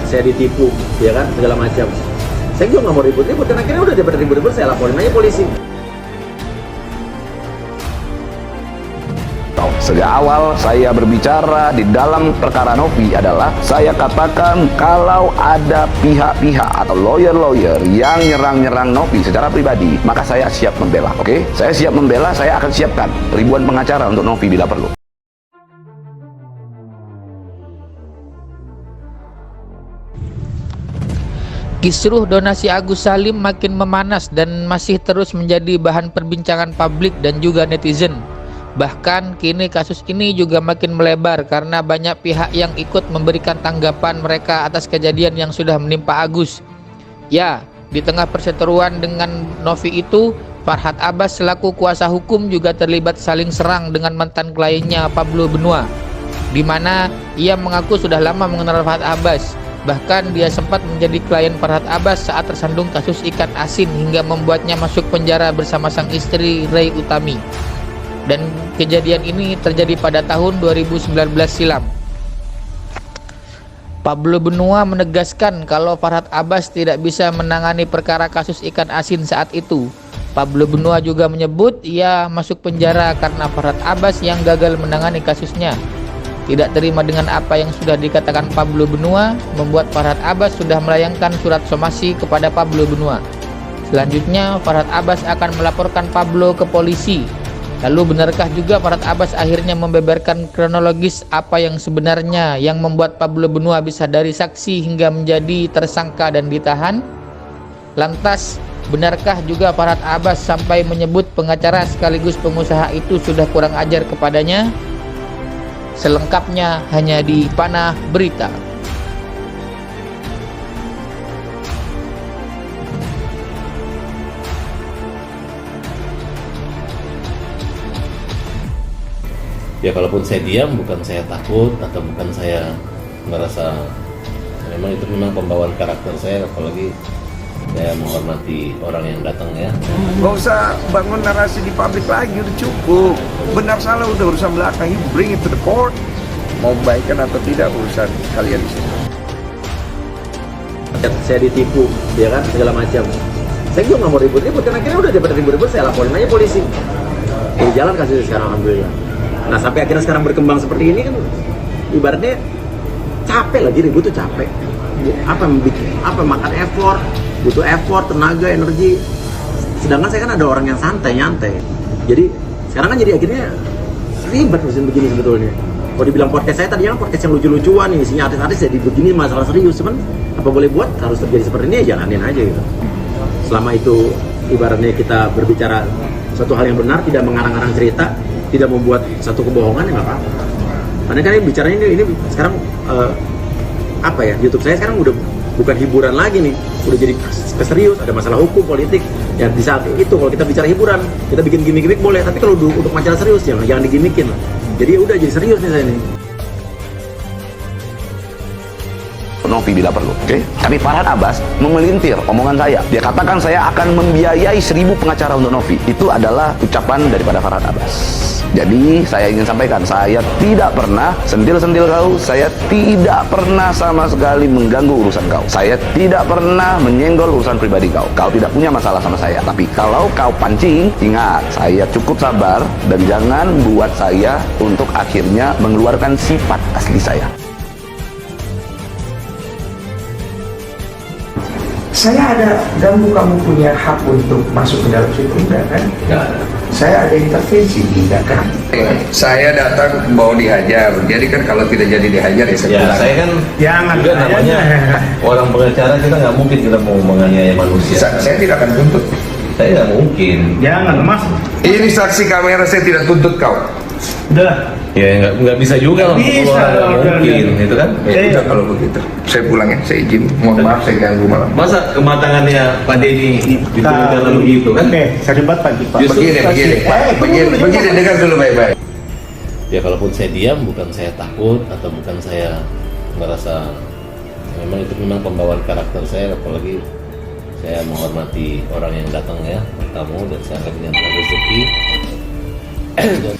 Saya ditipu, ya kan, segala macam. Saya juga nggak mau ribut-ribut, dan akhirnya udah daripada ribut-ribut saya laporin aja polisi. Sejak awal saya berbicara di dalam perkara Novi adalah saya katakan kalau ada pihak-pihak atau lawyer-lawyer yang nyerang-nyerang Novi secara pribadi, maka saya siap membela. Oke? Saya siap membela, saya akan siapkan ribuan pengacara untuk Novi bila perlu. Kisruh donasi Agus Salim makin memanas dan masih terus menjadi bahan perbincangan publik dan juga netizen. Bahkan kini kasus ini juga makin melebar karena banyak pihak yang ikut memberikan tanggapan mereka atas kejadian yang sudah menimpa Agus. Ya, di tengah perseteruan dengan Novi itu, Farhad Abbas selaku kuasa hukum juga terlibat saling serang dengan mantan kliennya Pablo Benua, di mana ia mengaku sudah lama mengenal Farhad Abbas. Bahkan dia sempat menjadi klien Farhad Abbas saat tersandung kasus ikan asin hingga membuatnya masuk penjara bersama sang istri Ray Utami. Dan kejadian ini terjadi pada tahun 2019 silam. Pablo Benua menegaskan kalau Farhad Abbas tidak bisa menangani perkara kasus ikan asin saat itu. Pablo Benua juga menyebut ia masuk penjara karena Farhad Abbas yang gagal menangani kasusnya. Tidak terima dengan apa yang sudah dikatakan Pablo Benua, membuat Farhad Abbas sudah melayangkan surat somasi kepada Pablo Benua. Selanjutnya, Farhad Abbas akan melaporkan Pablo ke polisi. Lalu benarkah juga Farhad Abbas akhirnya membeberkan kronologis apa yang sebenarnya yang membuat Pablo Benua bisa dari saksi hingga menjadi tersangka dan ditahan? Lantas, benarkah juga Farhad Abbas sampai menyebut pengacara sekaligus pengusaha itu sudah kurang ajar kepadanya? Selengkapnya hanya di Panah Berita. Ya kalaupun saya diam, bukan saya takut atau bukan saya merasa, memang itu memang pembawaan karakter saya, apalagi saya menghormati orang yang datang ya. Gak usah bangun narasi di publik lagi, udah cukup. Benar salah udah urusan belakang, you bring it to the court. Mau baikkan atau tidak urusan kalian di sini. Saya ditipu, ya kan, segala macam. Saya juga nggak mau ribut-ribut, dan akhirnya udah daripada ribut-ribut saya laporin aja polisi. Di jalan kasusnya sekarang, alhamdulillah. Nah sampai akhirnya sekarang berkembang seperti ini kan, ibaratnya capek lagi, ribut tuh capek. Apa makan effort, butuh effort, tenaga, energi. Sedangkan saya kan ada orang yang santai, nyantai. Jadi sekarang kan jadi akhirnya ribet mesin begini sebetulnya. Kalau dibilang podcast saya tadi kan podcast yang lucu-lucuan, isinya artis-artis, jadi begini masalah serius. Cuman apa boleh buat, harus terjadi seperti ini ya jalanin aja gitu. Selama itu ibaratnya kita berbicara suatu hal yang benar, tidak mengarang-arang cerita, tidak membuat satu kebohongan, ya nggak apa-apa. Karena kan ini bicaranya ini sekarang apa ya, YouTube saya sekarang udah bukan hiburan lagi nih, udah jadi serius, ada masalah hukum, politik. Ya di saat itu kalau kita bicara hiburan, kita bikin gimmick-gimmick boleh, tapi kalau untuk masalah serius jangan digimikin lah. Jadi udah jadi serius nih saya nih. Novi bila perlu, oke? Tapi Farhad Abbas memelintir omongan saya. Dia katakan saya akan membiayai 1000 pengacara untuk Novi. Itu adalah ucapan daripada Farhad Abbas. Jadi saya ingin sampaikan, saya tidak pernah sentil-sentil kau, saya tidak pernah sama sekali mengganggu urusan kau. Saya tidak pernah menyenggol urusan pribadi kau. Kau tidak punya masalah sama saya. Tapi kalau kau pancing, ingat, saya cukup sabar dan jangan buat saya untuk akhirnya mengeluarkan sifat asli saya. Saya ada ganggu kamu punya hak untuk masuk ke dalam situ, enggak kan? Nggak ada. Saya ada intervensi, enggak kan? Saya datang mau dihajar, jadi kan kalau tidak jadi dihajar ya saya Ya pulang. saya kan Jangan juga namanya orang pengacara, kita nggak mungkin kita mau menganiaya manusia. Saya tidak akan tuntut. Saya nggak mungkin. Jangan mas, Ini saksi kamera, saya tidak tuntut kau. udah. Ya nggak bisa juga lah. Nggak bisa, Nggak udah. mungkin, itu kan? Ya udah kalau begitu, saya pulang ya, saya izin. Mohon maaf saya ganggu malam. Masa kematangannya Pak Denny dituduhkan lalu gitu kan? Oke, saya debat Pak. Justru Begini, dengar dulu baik-baik. Ya kalaupun saya diam, bukan saya takut atau bukan saya merasa, memang itu memang pembawaan karakter saya, apalagi saya menghormati orang yang datang ya, tamu, dan saya anggap ini adalah rezeki. Dan